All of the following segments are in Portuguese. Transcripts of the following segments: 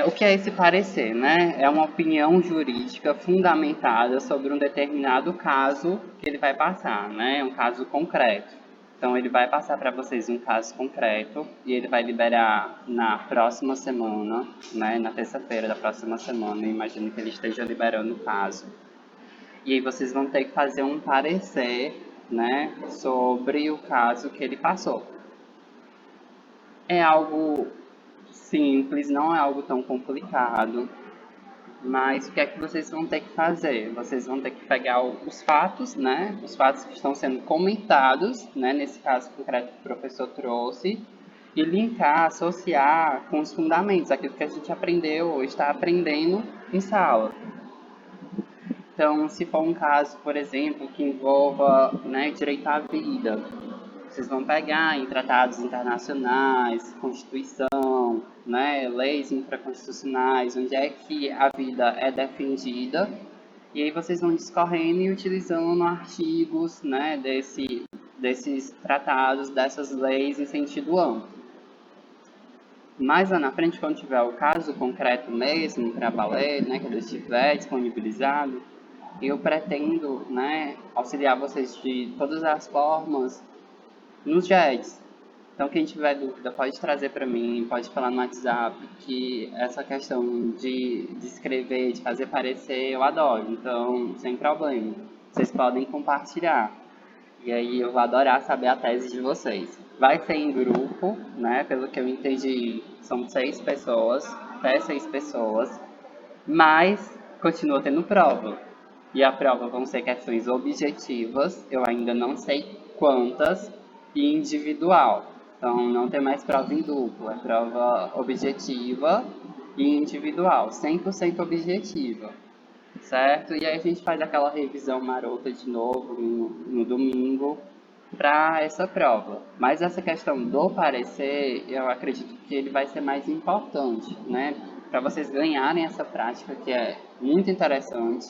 O que é esse parecer, né? É uma opinião jurídica fundamentada sobre um determinado caso que ele vai passar, né? Um caso concreto. Então, ele vai passar para vocês um caso concreto e ele vai liberar na próxima semana, né? Na terça-feira da próxima semana, eu imagino que ele esteja liberando o caso. E aí vocês vão ter que fazer um parecer, né? Sobre o caso que ele passou. É algo simples, não é algo tão complicado. Mas o que é que vocês vão ter que fazer? Vocês vão ter que pegar os fatos, né? Os fatos que estão sendo comentados, né? Nesse caso concreto que o professor trouxe, e linkar, associar com os fundamentos, aquilo que a gente aprendeu ou está aprendendo em sala. Então, se for um caso, por exemplo, que envolva, né, direito à vida, vocês vão pegar em tratados internacionais, Constituição, né, leis infraconstitucionais, onde é que a vida é defendida, e aí vocês vão discorrendo e utilizando artigos, né, desses tratados, dessas leis em sentido amplo. Mais lá na frente, quando tiver o caso concreto mesmo para valer, né, quando estiver disponibilizado, eu pretendo, né, auxiliar vocês de todas as formas nos JEDs. Então, quem tiver dúvida pode trazer para mim, pode falar no WhatsApp, que essa questão de escrever, de fazer parecer, eu adoro. Então, sem problema. Vocês podem compartilhar. E aí eu vou adorar saber a tese de vocês. Vai ser em grupo, né? Pelo que eu entendi, são 6 pessoas, até 6 pessoas. Mas continua tendo prova. E a prova vão ser questões objetivas, eu ainda não sei quantas, e individual. Então não tem mais prova em duplo, é prova objetiva e individual, 100% objetiva, certo? E aí a gente faz aquela revisão marota de novo no domingo para essa prova. Mas essa questão do parecer, eu acredito que ele vai ser mais importante, né? Para vocês ganharem essa prática que é muito interessante.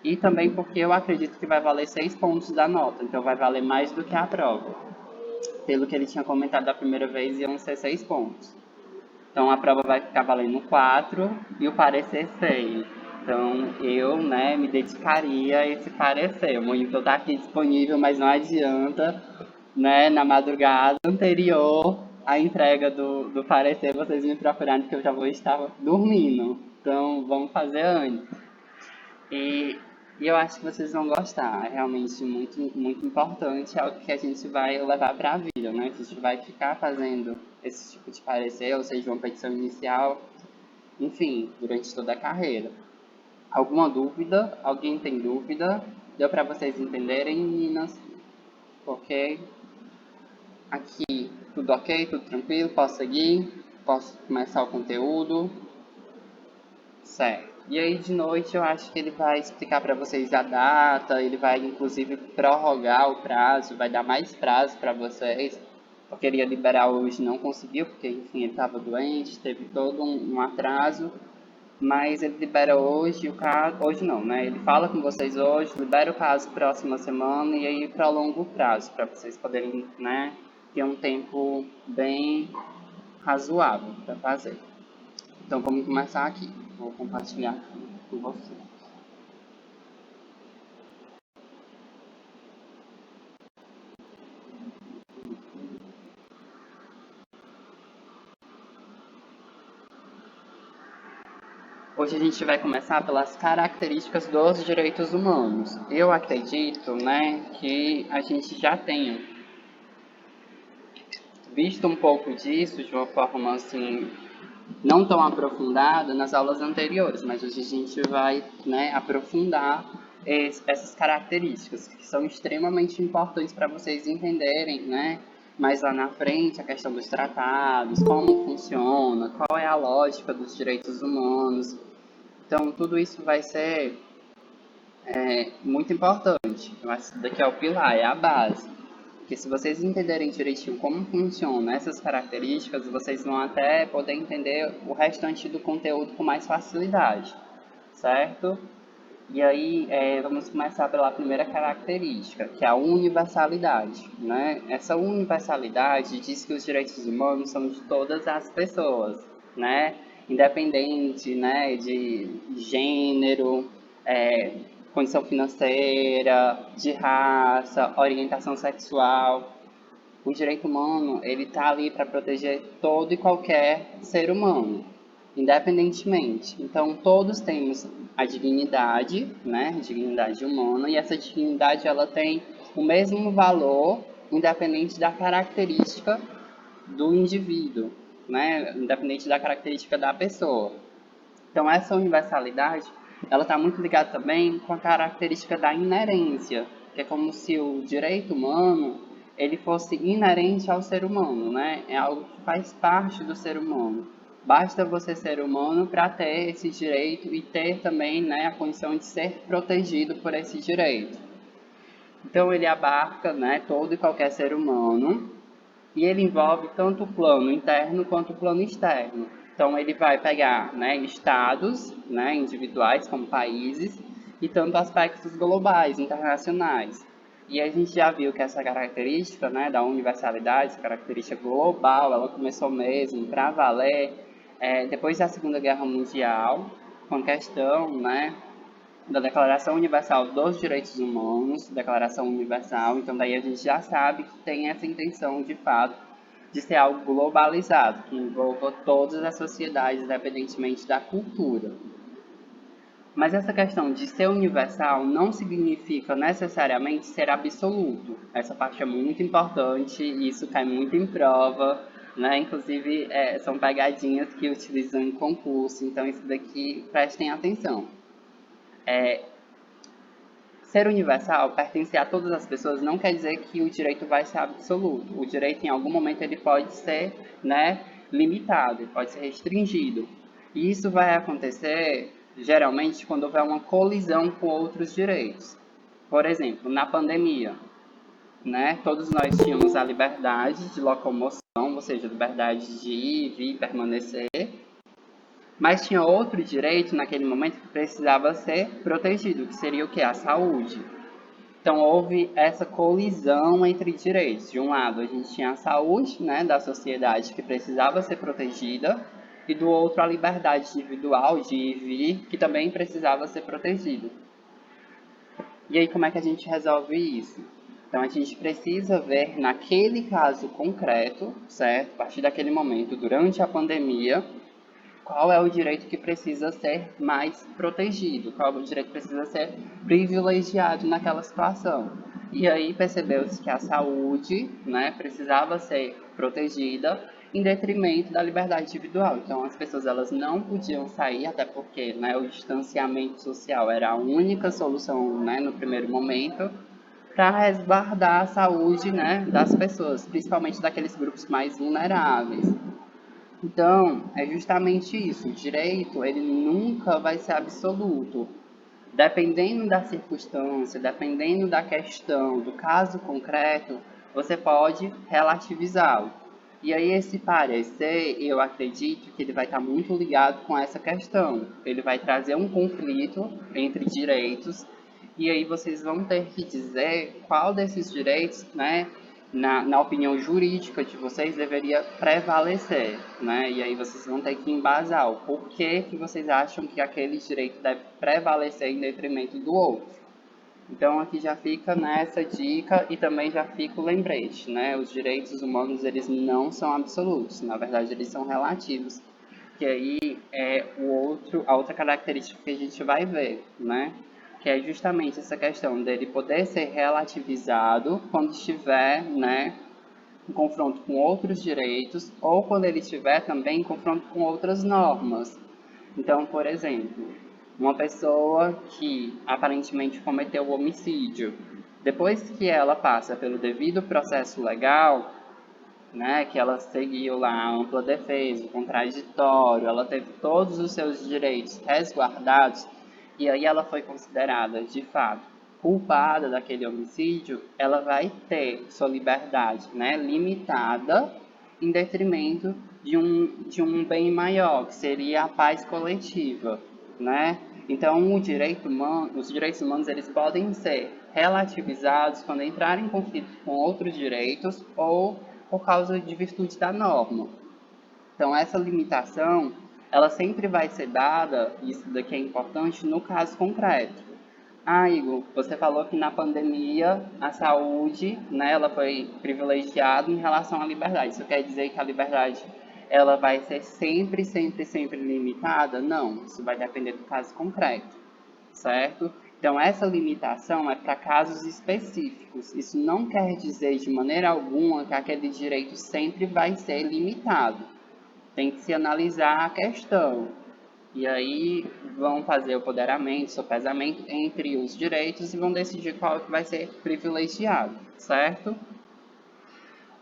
E também porque eu acredito que vai valer 6 pontos da nota, então vai valer mais do que a prova. Pelo que ele tinha comentado da primeira vez, iam ser 6 pontos. Então a prova vai ficar valendo 4 e o parecer 6. Então eu, né, me dedicaria a esse parecer. O monitor está aqui disponível, mas não adianta, né, na madrugada anterior à entrega do parecer, vocês me procurarem porque eu já vou estar dormindo. Então vamos fazer antes. E, e eu acho que vocês vão gostar. É realmente muito, muito importante. É algo que a gente vai levar para a vida, né? A gente vai ficar fazendo esse tipo de parecer, ou seja, uma petição inicial, enfim, durante toda a carreira. Alguma dúvida? Alguém tem dúvida? Deu para vocês entenderem, meninas? Ok? Aqui, tudo ok? Tudo tranquilo? Posso seguir? Posso começar o conteúdo? Certo. E aí de noite eu acho que ele vai explicar para vocês a data, ele vai inclusive prorrogar o prazo, vai dar mais prazo para vocês. Eu queria liberar hoje, não conseguiu, porque enfim ele estava doente, teve todo um atraso, mas ele libera hoje o caso, hoje não, né? Ele fala com vocês hoje, libera o caso próxima semana e aí prolonga o prazo para vocês poderem, né, ter um tempo bem razoável para fazer. Então vamos começar aqui. Vou compartilhar com você. Hoje a gente vai começar pelas características dos direitos humanos. Eu acredito, né, que a gente já tenha visto um pouco disso de uma forma assim não tão aprofundada nas aulas anteriores, mas hoje a gente vai, né, aprofundar essas características que são extremamente importantes para vocês entenderem, né, mais lá na frente a questão dos tratados, como funciona, qual é a lógica dos direitos humanos. Então tudo isso vai ser muito importante. Eu acho que isso daqui é o pilar, é a base. Porque se vocês entenderem direitinho como funcionam essas características, vocês vão até poder entender o restante do conteúdo com mais facilidade, certo? E aí, vamos começar pela primeira característica, que é a universalidade, né? Essa universalidade diz que os direitos humanos são de todas as pessoas, né? independente, né, de gênero, é, condição financeira, de raça, orientação sexual. O direito humano, ele está ali para proteger todo e qualquer ser humano, independentemente. Então, todos temos a dignidade, né, a dignidade humana, e essa dignidade ela tem o mesmo valor, independente da característica do indivíduo, né, independente da característica da pessoa. Então, essa universalidade, ela está muito ligada também com a característica da inerência, que é como se o direito humano ele fosse inerente ao ser humano, né? É algo que faz parte do ser humano. Basta você ser humano para ter esse direito e ter também, né, a condição de ser protegido por esse direito. Então, ele abarca, né, todo e qualquer ser humano, e ele envolve tanto o plano interno quanto o plano externo. Então, ele vai pegar, né, estados, né, individuais, como países, e tanto aspectos globais, internacionais. E a gente já viu que essa característica, né, da universalidade, essa característica global, ela começou mesmo para valer depois da Segunda Guerra Mundial, com a questão, né, da Declaração Universal dos Direitos Humanos, Declaração Universal. Então, daí a gente já sabe que tem essa intenção, de fato, de ser algo globalizado, que envolva todas as sociedades, independentemente da cultura. Mas essa questão de ser universal não significa necessariamente ser absoluto. Essa parte é muito importante e isso cai muito em prova, né? Inclusive, são pegadinhas que utilizam em concurso, então isso daqui prestem atenção. Ser universal, pertencer a todas as pessoas, não quer dizer que o direito vai ser absoluto. O direito, em algum momento, ele pode ser, né, limitado, pode ser restringido. E isso vai acontecer, geralmente, quando houver uma colisão com outros direitos. Por exemplo, na pandemia, né, todos nós tínhamos a liberdade de locomoção, ou seja, liberdade de ir, vir, permanecer, mas tinha outro direito naquele momento que precisava ser protegido, que seria o que? A saúde. Então houve essa colisão entre direitos. De um lado a gente tinha a saúde, né, da sociedade que precisava ser protegida, e do outro a liberdade individual de ir e vir, que também precisava ser protegida. E aí como é que a gente resolve isso? Então a gente precisa ver naquele caso concreto, certo? A partir daquele momento, durante a pandemia, qual é o direito que precisa ser mais protegido, qual é o direito que precisa ser privilegiado naquela situação. E aí percebeu-se que a saúde, né, precisava ser protegida em detrimento da liberdade individual. Então as pessoas elas não podiam sair, até porque, né, o distanciamento social era a única solução, né, no primeiro momento, para resguardar a saúde, né, das pessoas, principalmente daqueles grupos mais vulneráveis. Então, é justamente isso. O direito, ele nunca vai ser absoluto. Dependendo da circunstância, dependendo da questão, do caso concreto, você pode relativizá-lo. E aí esse parecer, eu acredito que ele vai estar muito ligado com essa questão. Ele vai trazer um conflito entre direitos e aí vocês vão ter que dizer qual desses direitos, né, na opinião jurídica de vocês, deveria prevalecer, né? E aí vocês vão ter que embasar o porquê que vocês acham que aquele direito deve prevalecer em detrimento do outro. Então aqui já fica nessa dica e também já fica o lembrete, né? Os direitos humanos eles não são absolutos, na verdade eles são relativos. Que aí é a outra característica que a gente vai ver, né? Que é justamente essa questão dele poder ser relativizado quando estiver, né, em confronto com outros direitos ou quando ele estiver também em confronto com outras normas. Então, por exemplo, uma pessoa que aparentemente cometeu homicídio, depois que ela passa pelo devido processo legal, né, que ela seguiu lá a ampla defesa, o contraditório, ela teve todos os seus direitos resguardados, e aí ela foi considerada, de fato, culpada daquele homicídio, ela vai ter sua liberdade, né, limitada em detrimento de um bem maior, que seria a paz coletiva, né? Então, os direitos humanos eles podem ser relativizados quando entrarem em conflito com outros direitos ou por causa de virtude da norma. Então, essa limitação ela sempre vai ser dada, isso daqui é importante, no caso concreto. Ah, Igor, você falou que na pandemia a saúde, né, ela foi privilegiada em relação à liberdade. Isso quer dizer que a liberdade ela vai ser sempre, sempre, sempre limitada? Não, isso vai depender do caso concreto, certo? Então, essa limitação é para casos específicos. Isso não quer dizer de maneira alguma que aquele direito sempre vai ser limitado. Tem que se analisar a questão. E aí vão fazer o ponderamento, o sopesamento entre os direitos e vão decidir qual que vai ser privilegiado, certo?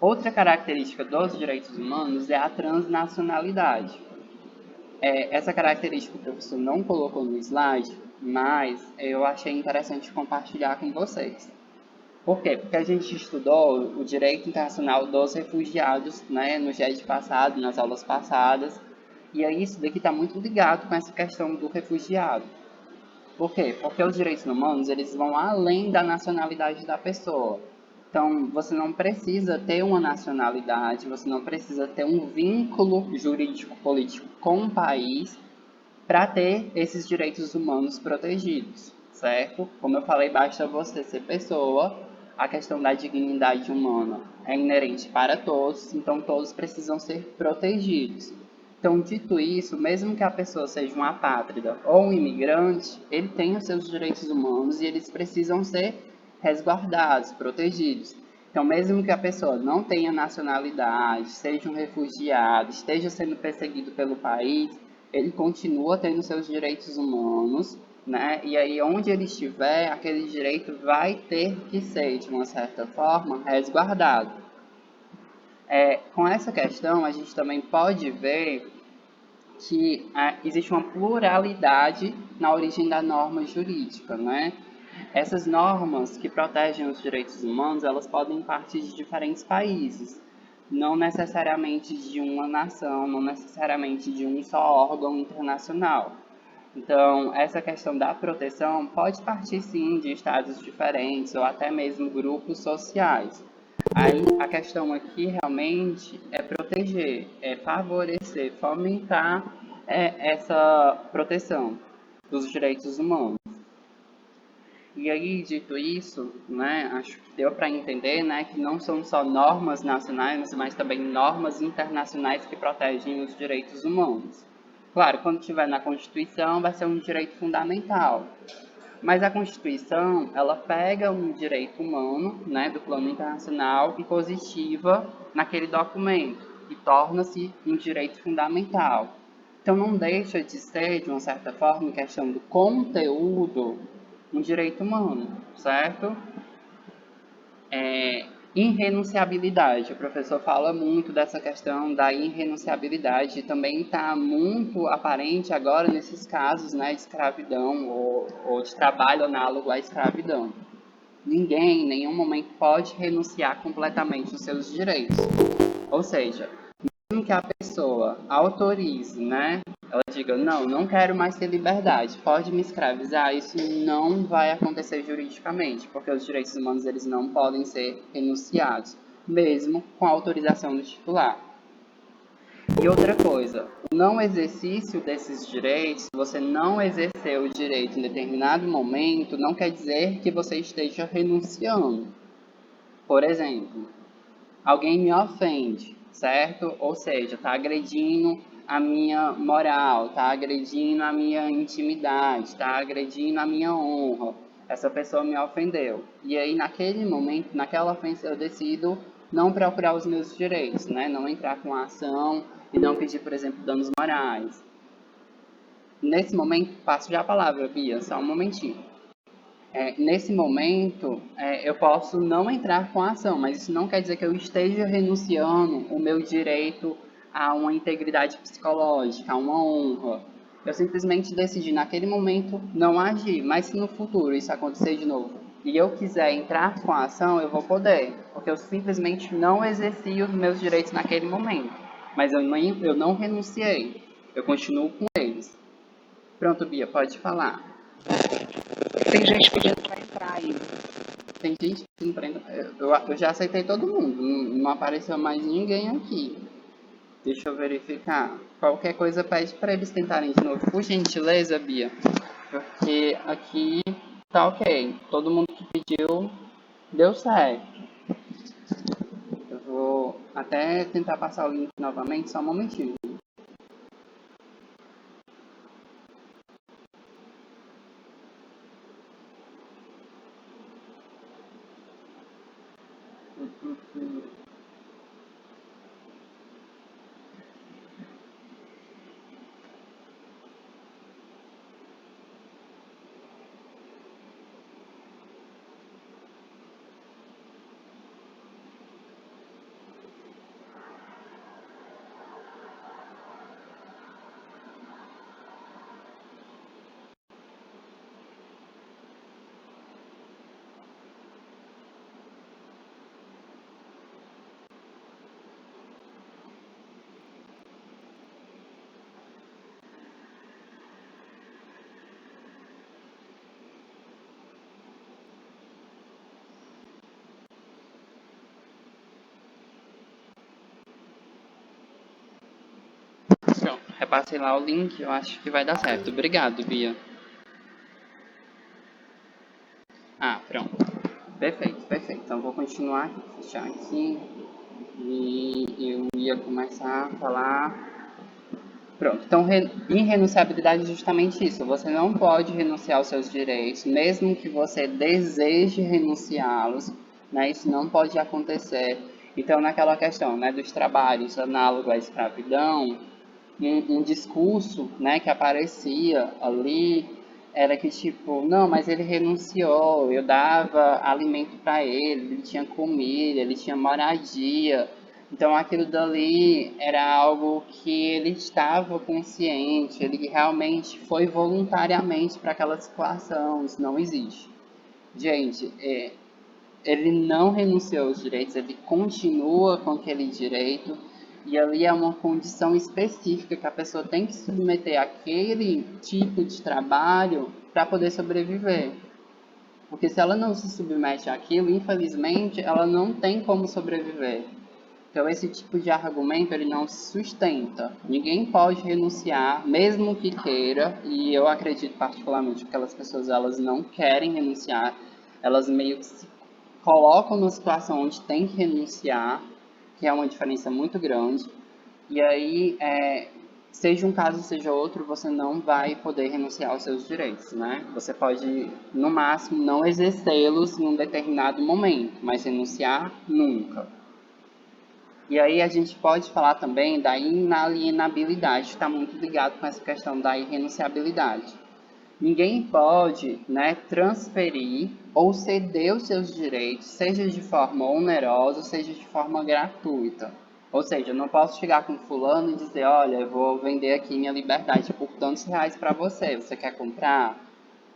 Outra característica dos direitos humanos é a transnacionalidade. Essa característica o professor não colocou no slide, mas eu achei interessante compartilhar com vocês. Por quê? Porque a gente estudou o direito internacional dos refugiados, né, no GED passado, nas aulas passadas, e aí isso daqui está muito ligado com essa questão do refugiado. Por quê? Porque os direitos humanos, eles vão além da nacionalidade da pessoa. Então, você não precisa ter uma nacionalidade, você não precisa ter um vínculo jurídico-político com o país para ter esses direitos humanos protegidos, certo? Como eu falei, basta você ser pessoa, a questão da dignidade humana é inerente para todos, então todos precisam ser protegidos. Então, dito isso, mesmo que a pessoa seja um apátrida ou um imigrante, ele tem os seus direitos humanos e eles precisam ser resguardados, protegidos. Então, mesmo que a pessoa não tenha nacionalidade, seja um refugiado, esteja sendo perseguido pelo país, ele continua tendo seus direitos humanos, né? E aí, onde ele estiver, aquele direito vai ter que ser, de uma certa forma, resguardado. Com essa questão, a gente também pode ver que existe uma pluralidade na origem da norma jurídica, né? Essas normas que protegem os direitos humanos, elas podem partir de diferentes países, não necessariamente de uma nação, não necessariamente de um só órgão internacional. Então, essa questão da proteção pode partir sim de estados diferentes ou até mesmo grupos sociais. Aí a questão aqui realmente é proteger, é favorecer, fomentar essa proteção dos direitos humanos. E aí, dito isso, né, acho que deu para entender, né, que não são só normas nacionais, mas também normas internacionais que protegem os direitos humanos. Claro, quando estiver na Constituição, vai ser um direito fundamental. Mas a Constituição, ela pega um direito humano, né, do plano internacional e positiva naquele documento e torna-se um direito fundamental. Então não deixa de ser, de uma certa forma, em questão do conteúdo, um direito humano, certo? Irrenunciabilidade. O professor fala muito dessa questão da irrenunciabilidade e também está muito aparente agora nesses casos, né, de escravidão ou de trabalho análogo à escravidão. Ninguém, em nenhum momento, pode renunciar completamente os seus direitos. Ou seja, mesmo que a pessoa autorize, né, ela diga, não quero mais ter liberdade, pode me escravizar, isso não vai acontecer juridicamente, porque os direitos humanos eles não podem ser renunciados, mesmo com a autorização do titular. E outra coisa, o não exercício desses direitos, você não exercer o direito em determinado momento, não quer dizer que você esteja renunciando. Por exemplo, alguém me ofende, certo? Ou seja, está agredindo a minha moral, está agredindo a minha intimidade, está agredindo a minha honra. Essa pessoa me ofendeu. E aí, naquele momento, naquela ofensa, eu decido não procurar os meus direitos, né? Não entrar com a ação e não pedir, por exemplo, danos morais. Nesse momento, passo já a palavra, Bia, só um momentinho. Nesse momento, eu posso não entrar com a ação, mas isso não quer dizer que eu esteja renunciando o meu direito a uma integridade psicológica, a uma honra. Eu simplesmente decidi naquele momento não agir, mas se no futuro isso acontecer de novo e eu quiser entrar com a ação, eu vou poder, porque eu simplesmente não exerci os meus direitos naquele momento, mas eu não renunciei, eu continuo com eles. Pronto, Bia, pode falar. Tem gente pedindo para entrar aí. Tem gente pedindo pra entrar. Eu já aceitei todo mundo. Não apareceu mais ninguém aqui. Deixa eu verificar. Qualquer coisa pede para eles tentarem de novo, por gentileza, Bia. Porque aqui tá ok. Todo mundo que pediu deu certo. Eu vou até tentar passar o link novamente, só um momentinho. Pronto, repassei lá o link, eu acho que vai dar certo. Obrigado, Bia. Ah, pronto. Perfeito, perfeito. Então vou continuar aqui, fechar aqui. E eu ia começar a falar. Pronto, então irrenunciabilidade é justamente isso. Você não pode renunciar aos seus direitos, mesmo que você deseje renunciá-los, né? Isso não pode acontecer. Então, naquela questão, né, dos trabalhos análogos à escravidão, um discurso, né, que aparecia ali era que tipo, não, mas ele renunciou, eu dava alimento para ele tinha comida, ele tinha moradia. Então aquilo dali era algo que ele estava consciente, ele realmente foi voluntariamente para aquela situação, isso não existe. Gente, ele não renunciou aos direitos, ele continua com aquele direito, e ali é uma condição específica que a pessoa tem que submeter àquele tipo de trabalho para poder sobreviver. Porque se ela não se submete àquilo, infelizmente, ela não tem como sobreviver. Então esse tipo de argumento ele não se sustenta. Ninguém pode renunciar, mesmo que queira, e eu acredito particularmente que aquelas pessoas elas não querem renunciar, elas meio que se colocam numa situação onde tem que renunciar, que é uma diferença muito grande. E aí, seja um caso, seja outro, você não vai poder renunciar aos seus direitos, né? Você pode, no máximo, não exercê-los em um determinado momento, mas renunciar nunca. E aí a gente pode falar também da inalienabilidade, que está muito ligado com essa questão da irrenunciabilidade. Ninguém pode, né, transferir ou ceder os seus direitos, seja de forma onerosa, seja de forma gratuita. Ou seja, eu não posso chegar com fulano e dizer, olha, eu vou vender aqui minha liberdade por tantos reais para você, você quer comprar?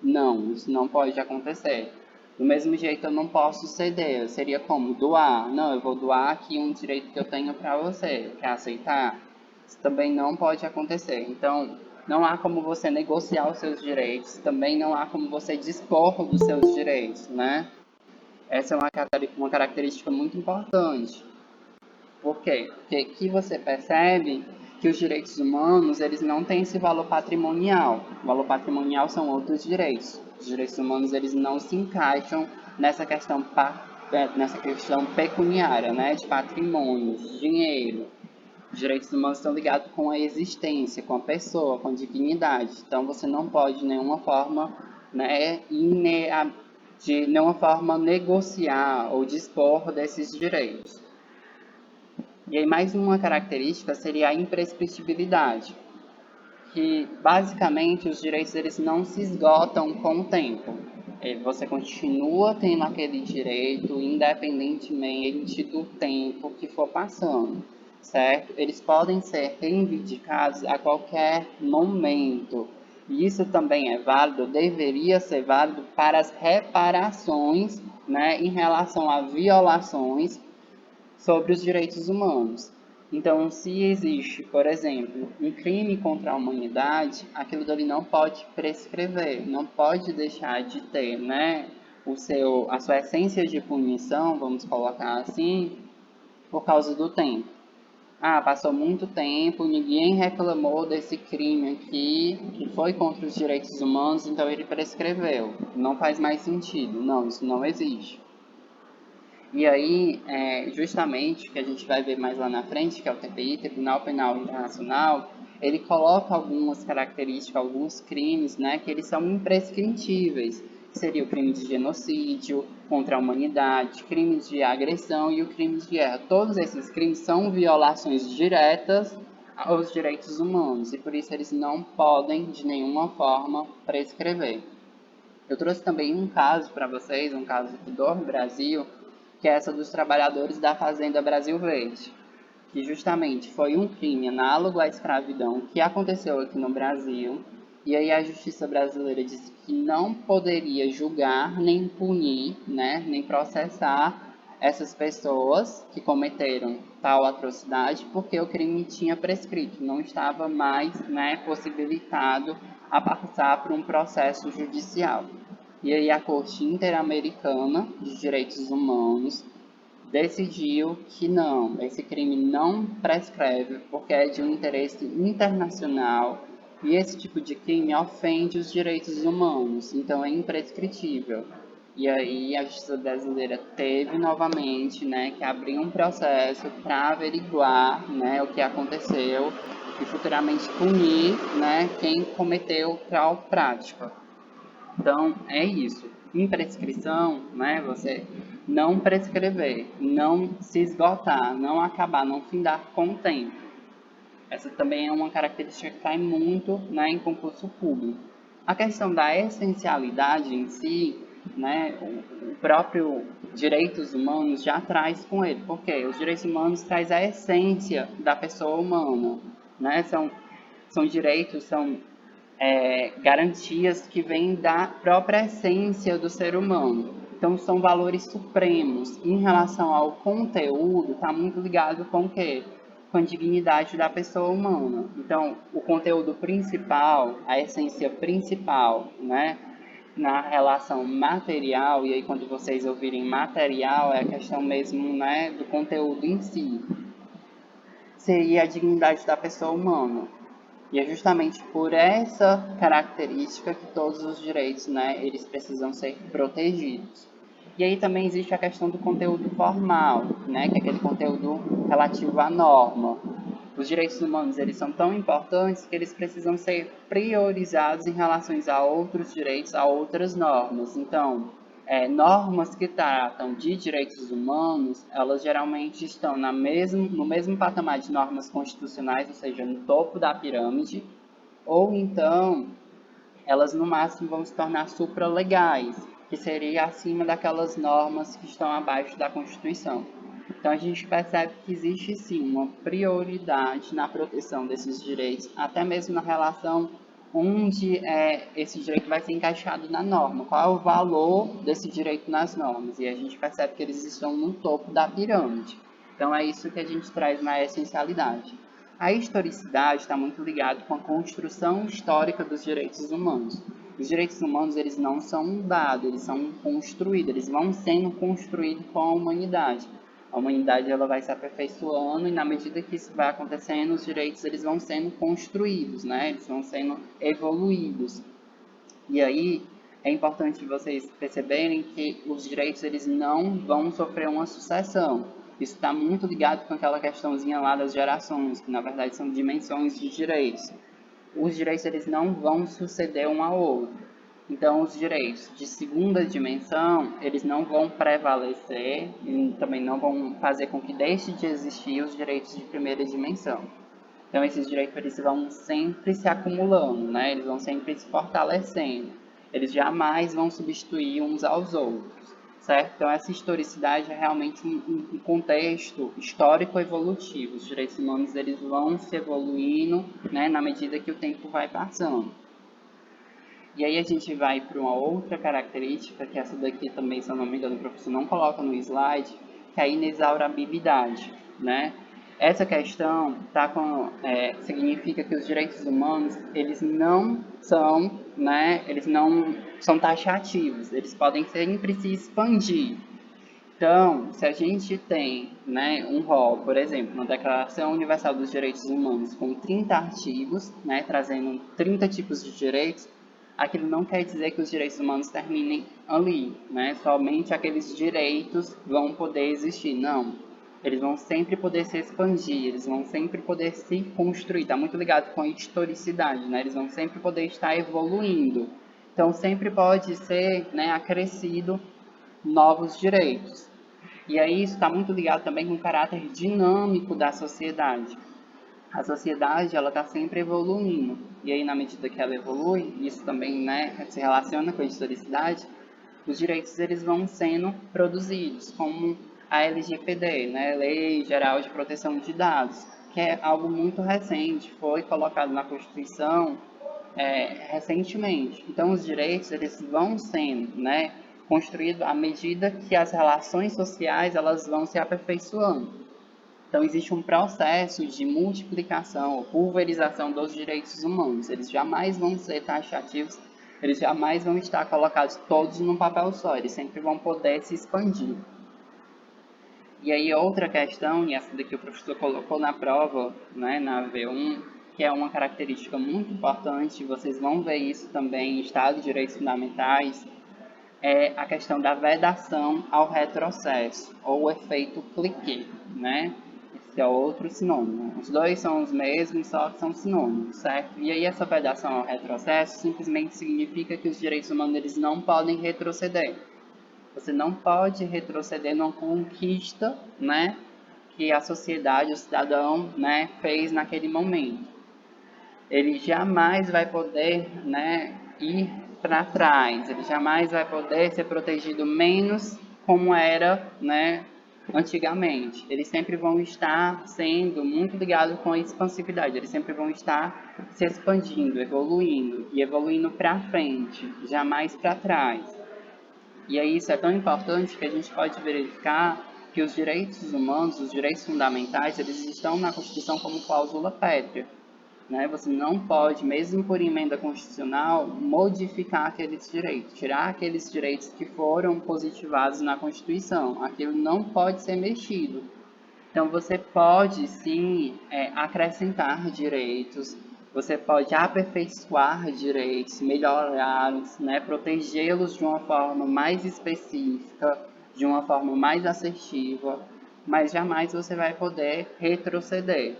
Não, isso não pode acontecer. Do mesmo jeito, eu não posso ceder. Seria como doar. Não, eu vou doar aqui um direito que eu tenho para você. Quer aceitar? Isso também não pode acontecer. Então, não há como você negociar os seus direitos. Também não há como você dispor dos seus direitos, né? Essa é uma característica muito importante. Por quê? Porque aqui você percebe que os direitos humanos eles não têm esse valor patrimonial. O valor patrimonial são outros direitos. Os direitos humanos eles não se encaixam nessa questão pecuniária, né, de patrimônio, de dinheiro. Os direitos humanos estão ligados com a existência, com a pessoa, com a dignidade. Então você não pode de nenhuma forma, né, de nenhuma forma negociar ou dispor desses direitos. E aí mais uma característica seria a imprescritibilidade, que basicamente os direitos eles não se esgotam com o tempo. Você continua tendo aquele direito independentemente do tempo que for passando, certo? Eles podem ser reivindicados a qualquer momento. E isso também é válido, deveria ser válido para as reparações, né, em relação a violações sobre os direitos humanos. Então, se existe, por exemplo, um crime contra a humanidade, aquilo dali não pode prescrever, não pode deixar de ter, né, a sua essência de punição, vamos colocar assim, por causa do tempo. Passou muito tempo, ninguém reclamou desse crime aqui, que foi contra os direitos humanos, então ele prescreveu. Não faz mais sentido. Não, isso não existe. E aí, justamente, o que a gente vai ver mais lá na frente, que é o TPI, Tribunal Penal Internacional, ele coloca algumas características, alguns crimes, né, que eles são imprescritíveis, que seria o crime de genocídio contra a humanidade, crimes de agressão e o crime de guerra. Todos esses crimes são violações diretas aos direitos humanos, e por isso eles não podem, de nenhuma forma, prescrever. Eu trouxe também um caso para vocês, um caso do Brasil, que é essa dos trabalhadores da Fazenda Brasil Verde, que justamente foi um crime análogo à escravidão que aconteceu aqui no Brasil, e aí a justiça brasileira disse que não poderia julgar, nem punir, né, nem processar essas pessoas que cometeram tal atrocidade, porque o crime tinha prescrito, não estava mais, né, possibilitado a passar por um processo judicial. E aí a Corte Interamericana de Direitos Humanos decidiu que não, esse crime não prescreve porque é de um interesse internacional e esse tipo de crime ofende os direitos humanos, então é imprescritível. E aí a justiça brasileira teve novamente, né, que abrir um processo para averiguar, né, o que aconteceu e futuramente punir, né, quem cometeu tal prática. Então, é isso. Imprescrição, né? Você não prescrever, não se esgotar, não acabar, não findar com o tempo. Essa também é uma característica que cai muito, né, em concurso público. A questão da essencialidade em si, né, o próprio direitos humanos já traz com ele, porque os direitos humanos traz a essência da pessoa humana, né? São direitos, são garantias que vêm da própria essência do ser humano. Então, são valores supremos. Em relação ao conteúdo, está muito ligado com o quê? Com a dignidade da pessoa humana. Então, o conteúdo principal, a essência principal, né? Na relação material, e aí quando vocês ouvirem material, é a questão mesmo, né, do conteúdo em si. Seria a dignidade da pessoa humana. E é justamente por essa característica que todos os direitos, né, eles precisam ser protegidos. E aí também existe a questão do conteúdo formal, né, que é aquele conteúdo relativo à norma. Os direitos humanos, eles são tão importantes que eles precisam ser priorizados em relação a outros direitos, a outras normas. Então, normas que tratam de direitos humanos, elas geralmente estão no mesmo patamar de normas constitucionais, ou seja, no topo da pirâmide, ou então elas no máximo vão se tornar supralegais, que seria acima daquelas normas que estão abaixo da Constituição. Então a gente percebe que existe sim uma prioridade na proteção desses direitos, até mesmo na relação onde esse direito vai ser encaixado na norma, qual é o valor desse direito nas normas, e a gente percebe que eles estão no topo da pirâmide. Então é isso que a gente traz na essencialidade. A historicidade está muito ligada com a construção histórica dos direitos humanos. Os direitos humanos, eles não são dados, eles são construídos, eles vão sendo construídos com a humanidade. A humanidade ela vai se aperfeiçoando e na medida que isso vai acontecendo, os direitos eles vão sendo construídos, né? Eles vão sendo evoluídos. E aí é importante vocês perceberem que os direitos eles não vão sofrer uma sucessão. Isso está muito ligado com aquela questãozinha lá das gerações, que na verdade são dimensões de direitos. Os direitos eles não vão suceder um ao outro. Então, os direitos de segunda dimensão, eles não vão prevalecer e também não vão fazer com que deixe de existir os direitos de primeira dimensão. Então, esses direitos eles vão sempre se acumulando, né? Eles vão sempre se fortalecendo. Eles jamais vão substituir uns aos outros, certo? Então, essa historicidade é realmente um contexto histórico-evolutivo. Os direitos humanos eles vão se evoluindo, né, na medida que o tempo vai passando. E aí a gente vai para uma outra característica, que essa daqui também, se eu não me engano, o professor não coloca no slide, que é a inexaurabilidade, né? Essa questão significa que os direitos humanos, eles não são, né, eles não são taxativos, eles podem sempre se expandir. Então, se a gente tem, né, um rol, por exemplo, na Declaração Universal dos Direitos Humanos, com 30 artigos, né, trazendo 30 tipos de direitos, aquilo não quer dizer que os direitos humanos terminem ali, né? Somente aqueles direitos vão poder existir. Não. Eles vão sempre poder se expandir, eles vão sempre poder se construir. Está muito ligado com a historicidade, né? Eles vão sempre poder estar evoluindo. Então, sempre pode ser, né, acrescido novos direitos. E aí isso está muito ligado também com o caráter dinâmico da sociedade. A sociedade ela está sempre evoluindo. E aí, na medida que ela evolui, isso também, né, se relaciona com a historicidade, os direitos eles vão sendo produzidos, como a LGPD, né, Lei Geral de Proteção de Dados, que é algo muito recente, foi colocado na Constituição recentemente. Então, os direitos eles vão sendo, né, construídos à medida que as relações sociais elas vão se aperfeiçoando. Então, existe um processo de multiplicação ou pulverização dos direitos humanos. Eles jamais vão ser taxativos, eles jamais vão estar colocados todos num papel só, eles sempre vão poder se expandir. E aí, outra questão, e essa daqui o professor colocou na prova, né, na V1, que é uma característica muito importante, vocês vão ver isso também em Estado de Direitos Fundamentais, é a questão da vedação ao retrocesso, ou o efeito clique, né? Esse é outro sinônimo. Os dois são os mesmos, só que são sinônimos, certo? E aí essa vedação ao retrocesso simplesmente significa que os direitos humanos eles não podem retroceder. Você não pode retroceder numa conquista, né, que a sociedade, o cidadão, né, fez naquele momento. Ele jamais vai poder, né, ir para trás, ele jamais vai poder ser protegido menos como era, né, antigamente. Eles sempre vão estar sendo muito ligados com a expansividade, eles sempre vão estar se expandindo, evoluindo e evoluindo para frente, jamais para trás. E aí isso é tão importante que a gente pode verificar que os direitos humanos, os direitos fundamentais, eles estão na Constituição como cláusula pétrea. Né? Você não pode, mesmo por emenda constitucional, modificar aqueles direitos, tirar aqueles direitos que foram positivados na Constituição. Aquilo não pode ser mexido. Então, você pode, sim, acrescentar direitos, você pode aperfeiçoar direitos, melhorá-los, né? Protegê-los de uma forma mais específica, de uma forma mais assertiva, mas jamais você vai poder retroceder.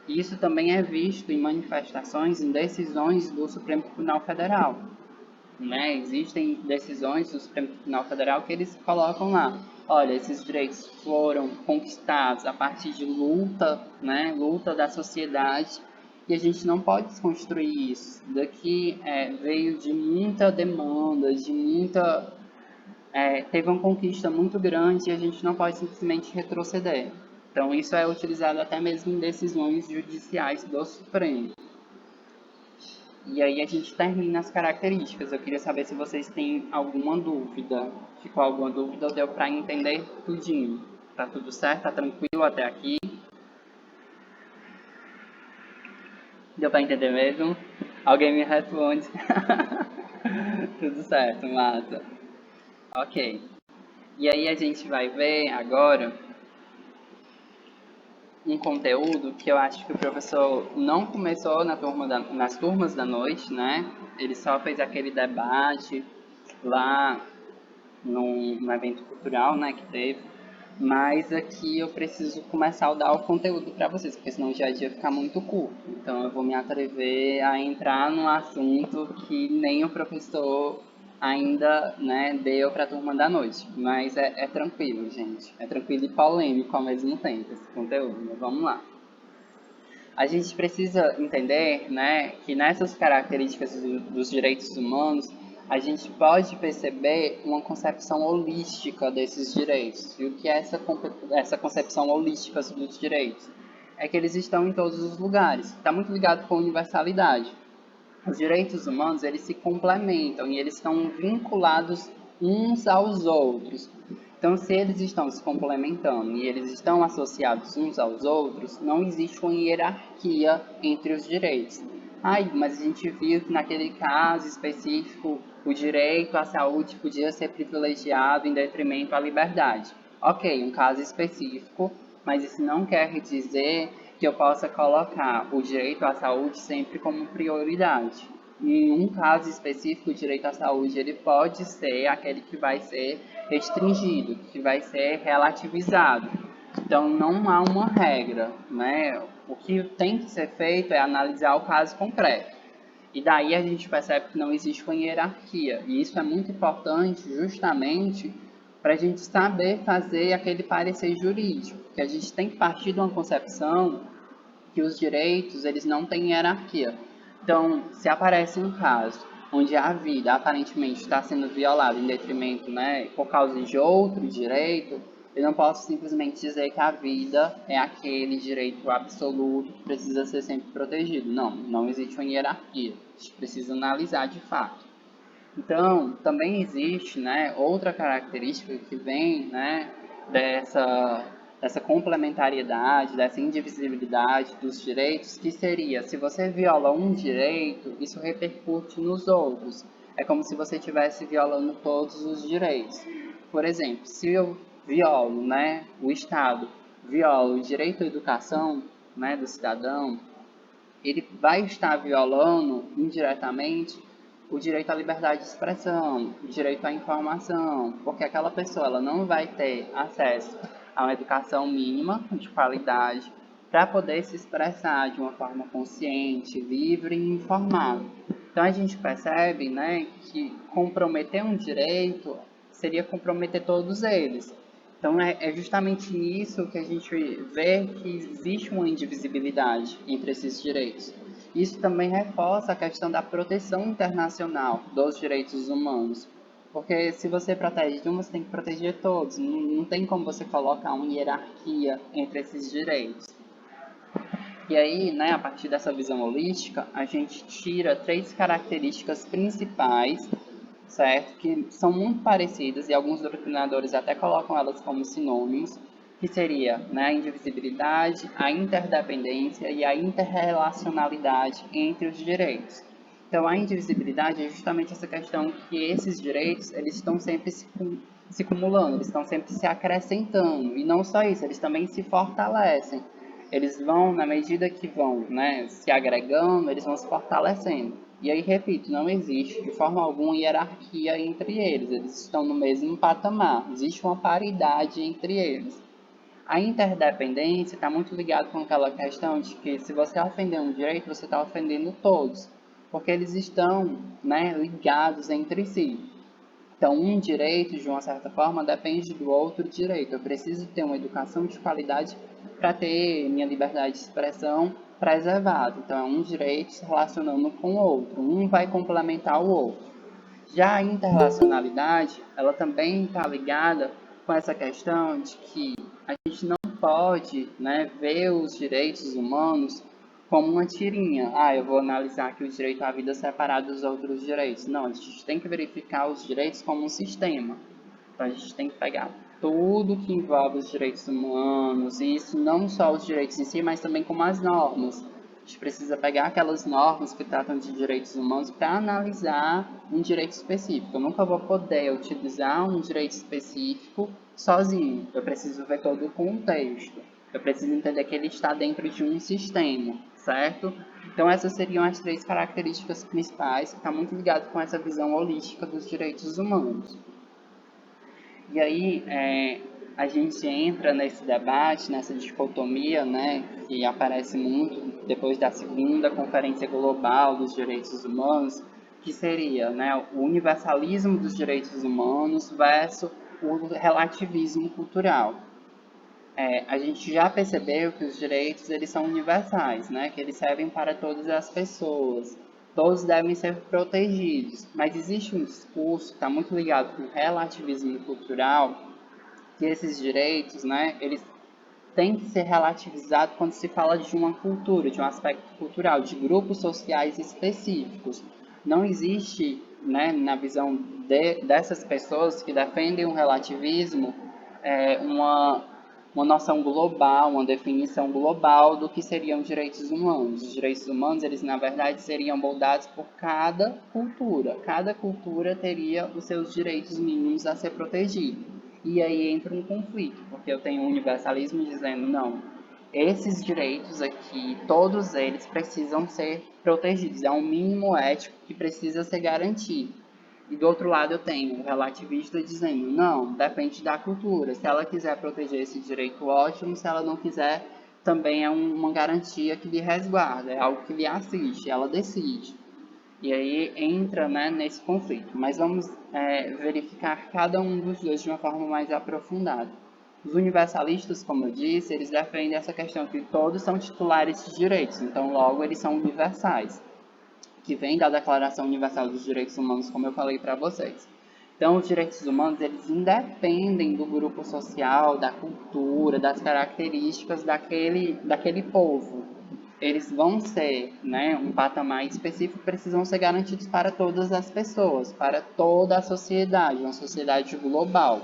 Isso também é visto em manifestações, em decisões do Supremo Tribunal Federal. Né? Existem decisões do Supremo Tribunal Federal que eles colocam lá. Olha, esses direitos foram conquistados a partir de luta, né? Luta da sociedade, e a gente não pode desconstruir isso. Daqui veio de muita demanda, de muita... teve uma conquista muito grande e a gente não pode simplesmente retroceder. Então, isso é utilizado até mesmo em decisões judiciais do Supremo. E aí a gente termina as características. Eu queria saber se vocês têm alguma dúvida. Ficou alguma dúvida ou deu para entender tudinho? Tá tudo certo? Tá tranquilo até aqui? Deu para entender mesmo? Alguém me responde. Tudo certo, massa. Ok. E aí a gente vai ver agora um conteúdo que eu acho que o professor não começou nas turmas da noite, né? Ele só fez aquele debate lá no evento cultural, né, que teve. Mas aqui eu preciso começar a dar o conteúdo para vocês, porque senão já ia ficar muito curto. Então eu vou me atrever a entrar num assunto que nem o professor ainda, né, deu para a turma da noite. Mas é tranquilo, gente. É tranquilo e polêmico ao mesmo tempo esse conteúdo. Mas vamos lá. A gente precisa entender, né, que nessas características dos direitos humanos, a gente pode perceber uma concepção holística desses direitos. E o que é essa concepção holística dos direitos? É que eles estão em todos os lugares. Está muito ligado com a universalidade. Os direitos humanos, eles se complementam e eles estão vinculados uns aos outros. Então, se eles estão se complementando e eles estão associados uns aos outros, não existe uma hierarquia entre os direitos. Mas a gente viu que naquele caso específico, o direito à saúde podia ser privilegiado em detrimento à liberdade. Ok, um caso específico, mas isso não quer dizer que eu possa colocar o direito à saúde sempre como prioridade. Em um caso específico, o direito à saúde ele pode ser aquele que vai ser restringido, que vai ser relativizado. Então, não há uma regra, né? O que tem que ser feito é analisar o caso concreto. E daí a gente percebe que não existe uma hierarquia. E isso é muito importante justamente para a gente saber fazer aquele parecer jurídico. Que a gente tem que partir de uma concepção que os direitos eles não têm hierarquia. Então, se aparece um caso onde a vida aparentemente está sendo violada em detrimento, né, por causa de outro direito, eu não posso simplesmente dizer que a vida é aquele direito absoluto que precisa ser sempre protegido. Não, não existe uma hierarquia. A gente precisa analisar de fato. Então, também existe, né, outra característica que vem, né, dessa complementariedade, dessa indivisibilidade dos direitos, que seria, se você viola um direito, isso repercute nos outros. É como se você estivesse violando todos os direitos. Por exemplo, se eu violo, né, o Estado viola o direito à educação, né, do cidadão, ele vai estar violando indiretamente o direito à liberdade de expressão, o direito à informação, porque aquela pessoa ela não vai ter acesso a uma educação mínima de qualidade para poder se expressar de uma forma consciente, livre e informada. Então a gente percebe, né, que comprometer um direito seria comprometer todos eles. Então é justamente nisso que a gente vê que existe uma indivisibilidade entre esses direitos. Isso também reforça a questão da proteção internacional dos direitos humanos. Porque se você protege de um, você tem que proteger todos. Não tem como você colocar uma hierarquia entre esses direitos. E aí, né, a partir dessa visão holística, a gente tira 3 características principais, certo? Que são muito parecidas e alguns doutrinadores até colocam elas como sinônimos, que seria, né, a indivisibilidade, a interdependência e a interrelacionalidade entre os direitos. Então, a indivisibilidade é justamente essa questão que esses direitos, eles estão sempre se cumulando, eles estão sempre se acrescentando. E não só isso, eles também se fortalecem. Eles vão, na medida que vão, né, se agregando, eles vão se fortalecendo. E aí, repito, não existe de forma alguma hierarquia entre eles. Eles estão no mesmo patamar. Existe uma paridade entre eles. A interdependência está muito ligada com aquela questão de que se você ofender um direito, você está ofendendo todos. Porque eles estão, né, ligados entre si. Então, um direito, de uma certa forma, depende do outro direito. Eu preciso ter uma educação de qualidade para ter minha liberdade de expressão preservada. Então, é um direito se relacionando com o outro. Um vai complementar o outro. Já a interrelacionalidade, ela também está ligada com essa questão de que a gente não pode, né, ver os direitos humanos como uma tirinha. Ah, eu vou analisar aqui o direito à vida separado dos outros direitos. Não, a gente tem que verificar os direitos como um sistema. Então, a gente tem que pegar tudo que envolve os direitos humanos, e isso não só os direitos em si, mas também como as normas. A gente precisa pegar aquelas normas que tratam de direitos humanos para analisar um direito específico. Eu nunca vou poder utilizar um direito específico sozinho. Eu preciso ver todo o contexto. Eu preciso entender que ele está dentro de um sistema, certo? Então essas seriam as 3 características principais, que está muito ligado com essa visão holística dos direitos humanos. E aí, a gente entra nesse debate, nessa dicotomia, né, que aparece muito depois da segunda Conferência Global dos Direitos Humanos, que seria, né, o universalismo dos direitos humanos versus o relativismo cultural. A gente já percebeu que os direitos eles são universais, né, que eles servem para todas as pessoas. Todos devem ser protegidos, mas existe um discurso que está muito ligado com o relativismo cultural, que esses direitos, né, eles têm que ser relativizados quando se fala de uma cultura, de um aspecto cultural, de grupos sociais específicos. Não existe, né, na visão dessas pessoas que defendem o relativismo, uma noção global, uma definição global do que seriam direitos humanos. Os direitos humanos, eles na verdade seriam moldados por cada cultura. Cada cultura teria os seus direitos mínimos a ser protegidos. E aí entra um conflito, porque eu tenho o universalismo dizendo, não, esses direitos aqui, todos eles precisam ser protegidos, é um mínimo ético que precisa ser garantido. E do outro lado eu tenho o relativista dizendo, não, depende da cultura, se ela quiser proteger esse direito, ótimo, se ela não quiser, também é uma garantia que lhe resguarda, é algo que lhe assiste, ela decide. E aí entra, né, nesse conflito. Mas vamos verificar cada um dos dois de uma forma mais aprofundada. Os universalistas, como eu disse, eles defendem essa questão que todos são titulares de direitos, então logo eles são universais, que vem da Declaração Universal dos Direitos Humanos, como eu falei para vocês. Então, os direitos humanos, eles independem do grupo social, da cultura, das características daquele povo. Eles vão ser, né, um patamar específico, precisam ser garantidos para todas as pessoas, para toda a sociedade, uma sociedade global.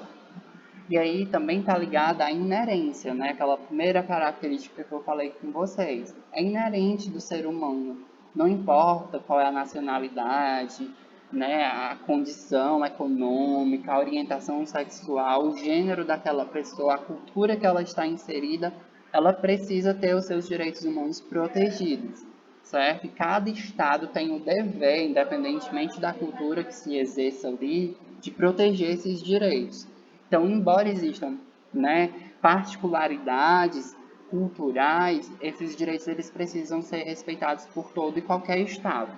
E aí também está ligada à inerência, né? Aquela primeira característica que eu falei com vocês. É inerente do ser humano. Não importa qual é a nacionalidade, né? A condição econômica, a orientação sexual, o gênero daquela pessoa, a cultura que ela está inserida, ela precisa ter os seus direitos humanos protegidos, certo? E cada estado tem o dever, independentemente da cultura que se exerça ali, de proteger esses direitos. Então, embora existam, né, particularidades culturais, esses direitos eles precisam ser respeitados por todo e qualquer estado,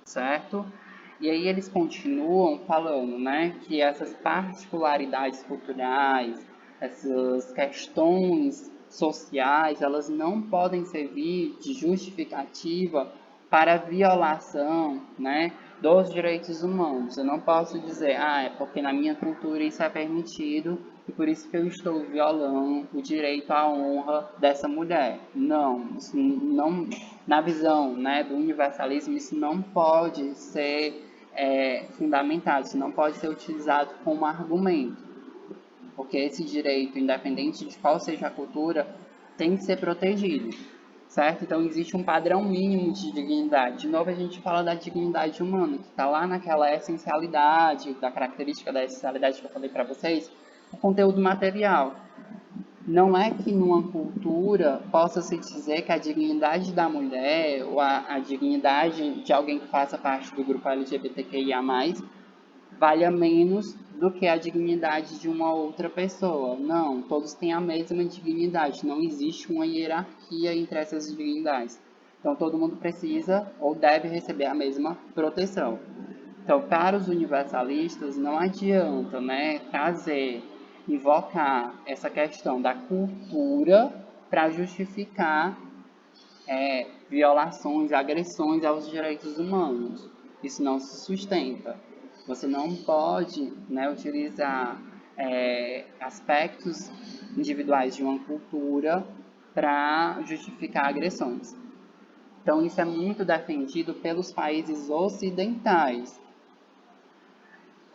certo? E aí eles continuam falando, né, que essas particularidades culturais, essas questões sociais, elas não podem servir de justificativa para a violação, né, dos direitos humanos. Eu não posso dizer, é porque na minha cultura isso é permitido e por isso que eu estou violando o direito à honra dessa mulher. Não, isso não, na visão, né, do universalismo, isso não pode ser fundamentado, isso não pode ser utilizado como argumento, porque esse direito, independente de qual seja a cultura, tem que ser protegido, certo? Então, existe um padrão mínimo de dignidade. De novo, a gente fala da dignidade humana, que está lá naquela essencialidade, da característica da essencialidade que eu falei para vocês, o conteúdo material. Não é que numa cultura possa se dizer que a dignidade da mulher ou a dignidade de alguém que faça parte do grupo LGBTQIA+, valha menos do que a dignidade de uma outra pessoa. Não, todos têm a mesma dignidade, não existe uma hierarquia entre essas dignidades. Então, todo mundo precisa ou deve receber a mesma proteção. Então, para os universalistas, não adianta, né, invocar essa questão da cultura para justificar violações, agressões aos direitos humanos. Isso não se sustenta. Você não pode, né, utilizar aspectos individuais de uma cultura para justificar agressões. Então, isso é muito defendido pelos países ocidentais,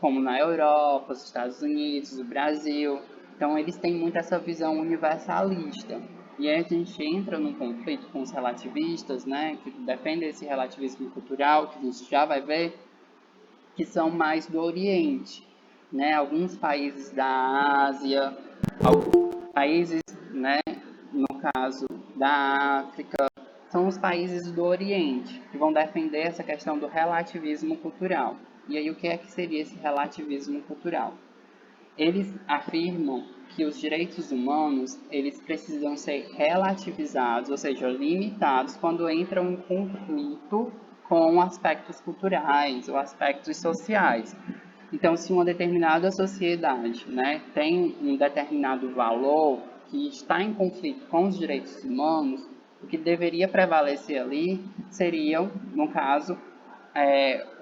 como na Europa, os Estados Unidos, o Brasil. Então, eles têm muito essa visão universalista. E aí a gente entra num conflito com os relativistas, né, que defendem esse relativismo cultural, que a gente já vai ver, que são mais do Oriente, né? Alguns países da Ásia, alguns países, né, no caso da África, são os países do Oriente que vão defender essa questão do relativismo cultural. E aí o que é que seria esse relativismo cultural? Eles afirmam que os direitos humanos eles precisam ser relativizados, ou seja, limitados quando entram em conflito com aspectos culturais ou aspectos sociais. Então, se uma determinada sociedade, né, tem um determinado valor que está em conflito com os direitos humanos, o que deveria prevalecer ali seriam, no caso,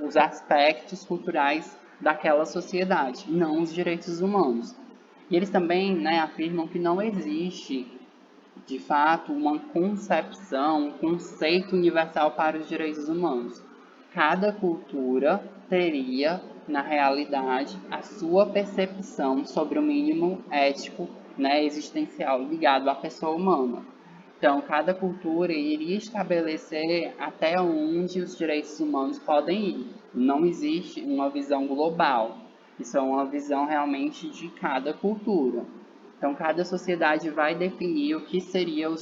os aspectos culturais daquela sociedade, não os direitos humanos. E eles também, né, afirmam que não existe, de fato, uma concepção, um conceito universal para os direitos humanos. Cada cultura teria, na realidade, a sua percepção sobre o mínimo ético, né, existencial ligado à pessoa humana. Então, cada cultura iria estabelecer até onde os direitos humanos podem ir. Não existe uma visão global. Isso é uma visão realmente de cada cultura. Então, cada sociedade vai definir o que seria o